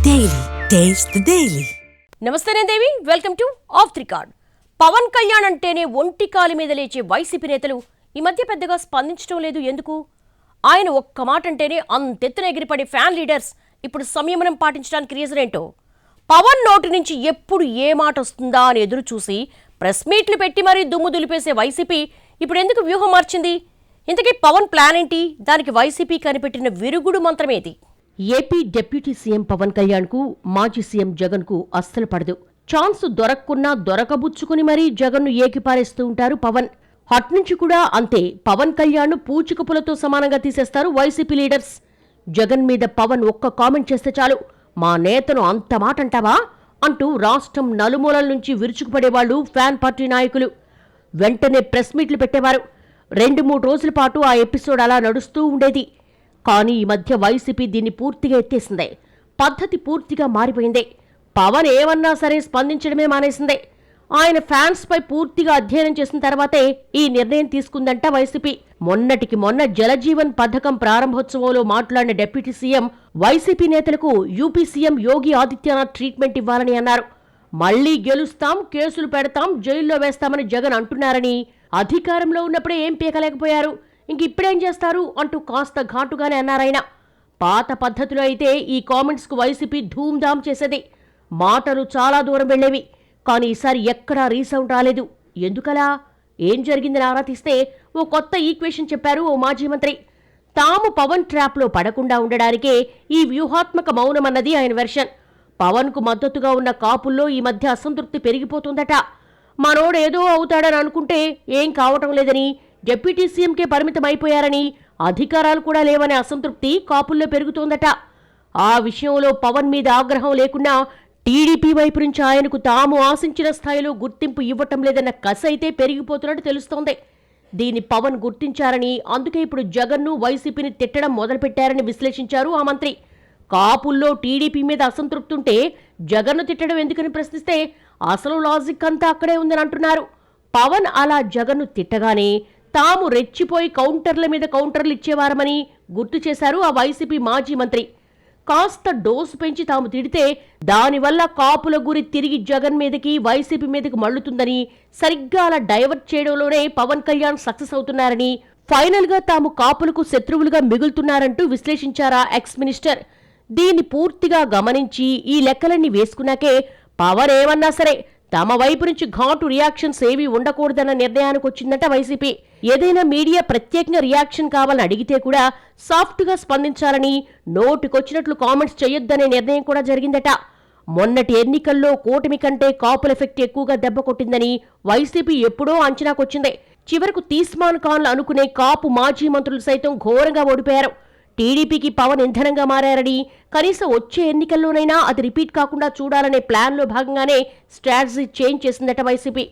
Daily. Taste the Daily. నమస్తే Devi, welcome to off the record. Pawan Kalyan అంటేనే ఒంటి కాలి మీద లేచే వైసీపీ నేతలు ఈ మధ్య పెద్దగా స్పందించడం లేదు. ఎందుకు? ఆయన ఒక్క మాట అంటేనే అంతెత్తున ఎగిరిపడే ఫ్యాన్ లీడర్స్ ఇప్పుడు సంయమనం పాటించడానికి రీజన్ ఏంటో? పవన్ నోటి నుంచి ఎప్పుడు ఏ మాట వస్తుందా అని ఎదురు చూసి ప్రెస్ మీట్లు పెట్టి మరీ దుమ్ము దులిపేసే వైసీపీ ఇప్పుడు ఎందుకు వ్యూహం మార్చింది? ఇంతకీ పవన్ ప్లాన్ ఏంటి? దానికి వైసీపీ కనిపెట్టిన విరుగుడు మంత్రమేది? AP deputy CM Pawan Kalyan కు మాజీ సీఎం జగన్ కు అస్సలు పడదు. ఛాన్స్ దొరక్కున్నా దొరకబుచ్చుకుని మరీ జగన్ను ఏకిపారేస్తూ ఉంటారు పవన్. హట్ నుంచి కూడా అంతే. పవన్ కళ్యాణ్ పూచికపులతో సమానంగా తీసేస్తారు వైసీపీ లీడర్స్. జగన్ మీద పవన్ ఒక్క కామెంట్ చేస్తే చాలు, మా నేతను అంత మాట అంటావా అంటూ రాష్ట్రం నలుమూలల నుంచి విరుచుకుపడేవాళ్లు ఫ్యాన్ పార్టీ నాయకులు. వెంటనే ప్రెస్ మీట్లు పెట్టేవారు. 2-3 రోజుల పాటు ఆ ఎపిసోడ్ అలా నడుస్తూ ఉండేది. కానీ ఈ మధ్య వైసీపీ దీన్ని పూర్తిగా ఎత్తేసిందే. పద్ధతి పూర్తిగా మారిపోయిందే. పవన్ ఏమన్నా సరే స్పందించడమే మానేసిందే. ఆయన ఫ్యాన్స్ పై పూర్తిగా అధ్యయనం చేసిన తర్వాతే ఈ నిర్ణయం తీసుకుందంట వైసీపీ. మొన్నటికి మొన్న జలజీవన్ పథకం ప్రారంభోత్సవంలో మాట్లాడిన డిప్యూటీ సీఎం వైసీపీ నేతలకు UP CM Yogi Adityanath treatment ఇవ్వాలని అన్నారు. మళ్లీ గెలుస్తాం, కేసులు పెడతాం, జైల్లో వేస్తామని జగన్ అంటున్నారని, అధికారంలో ఉన్నప్పుడే ఏం పీకలేకపోయారు, ఇప్పుడేం చేస్తారు అంటూ కాస్త ఘాటుగానే అన్నారాయన. పాత పద్ధతిలో అయితే ఈ కామెంట్స్కు వైసీపీ ధూమ్ధామ్ చేసేది. మాటలు చాలా దూరం వెళ్లేవి. కానీ ఈసారి ఎక్కడా రీసౌండ్ రాలేదు. ఎందుకలా? ఏం జరిగిందని ఆరా తీస్తే ఓ కొత్త ఈక్వేషన్ చెప్పారు ఓ మాజీ మంత్రి. తాము పవన్ ట్రాప్లో పడకుండా ఉండడానికే ఈ వ్యూహాత్మక మౌనమన్నది ఆయన వెర్షన్. పవన్కు మద్దతుగా ఉన్న కాపుల్లో ఈ మధ్య అసంతృప్తి పెరిగిపోతుందట. మనోడేదో అవుతాడని అనుకుంటే ఏం కావటం లేదని, డిప్యూటీ సీఎంకే పరిమితమైపోయారని, అధికారాలు కూడా లేవనే అసంతృప్తి కాపుల్లో పెరుగుతోందట. ఆ విషయంలో పవన్ మీద ఆగ్రహం లేకున్నా టీడీపీ వైపు నుంచి ఆయనకు తాము ఆశించిన స్థాయిలో గుర్తింపు ఇవ్వటం లేదన్న కసి అయితే పెరిగిపోతున్నట్టు తెలుస్తోంది. దీన్ని పవన్ గుర్తించారని, అందుకే ఇప్పుడు జగన్ను వైసీపీని తిట్టడం మొదలుపెట్టారని విశ్లేషించారు ఆ మంత్రి. కాపుల్లో టీడీపీ మీద అసంతృప్తి ఉంటే జగన్ను తిట్టడం ఎందుకని ప్రశ్నిస్తే అసలు లాజిక్ అంతా అక్కడే ఉందని అంటున్నారు. పవన్ అలా జగన్ను తిట్టగానే తాము రెచ్చిపోయి కౌంటర్ల మీద కౌంటర్లు ఇచ్చేవారమని గుర్తు చేశారు ఆ వైసీపీ మాజీ మంత్రి. కాస్త డోసు పెంచి తాము తిడితే దానివల్ల కాపుల గురి తిరిగి జగన్ మీదకి, వైసీపీ మీదకి మళ్లుతుందని, సరిగ్గా అలా డైవర్ట్ చేయడంలోనే పవన్ కళ్యాణ్ సక్సెస్ అవుతున్నారని, ఫైనల్ గా తాము కాపులకు శత్రువులుగా మిగులుతున్నారంటూ విశ్లేషించారా ఎక్స్ మినిస్టర్. దీన్ని పూర్తిగా గమనించి ఈ లెక్కలన్నీ వేసుకున్నాకే పవన్ ఏమన్నా సరే తమ వైపు నుంచి ఘాటు రియాక్షన్స్ ఏవీ ఉండకూడదన్న నిర్ణయానికి వచ్చిందట వైసీపీ. ఏదైనా మీడియా ప్రత్యేకంగా రియాక్షన్ కావాలని అడిగితే కూడా సాఫ్ట్గా స్పందించాలని, నోటికొచ్చినట్లు కామెంట్స్ చేయొద్దనే నిర్ణయం కూడా జరిగిందట. మొన్నటి ఎన్నికల్లో కూటమి కంటే కాపుల ఎఫెక్ట్ ఎక్కువగా దెబ్బ కొట్టిందని వైసీపీ ఎప్పుడో అంచనాకొచ్చింది. చివరకు తీస్మాన్ ఖాన్లు అనుకునే కాపు మాజీ మంత్రులు సైతం ఘోరంగా ఓడిపోయారు. టీడీపీకి పవన్ ఇంధనంగా మారారని, కనీసం వచ్చే ఎన్నికల్లోనైనా అది రిపీట్ కాకుండా చూడాలనే ప్లాన్లో భాగంగానే స్ట్రాటజీ చేంజ్ చేసిందట వైసీపీ.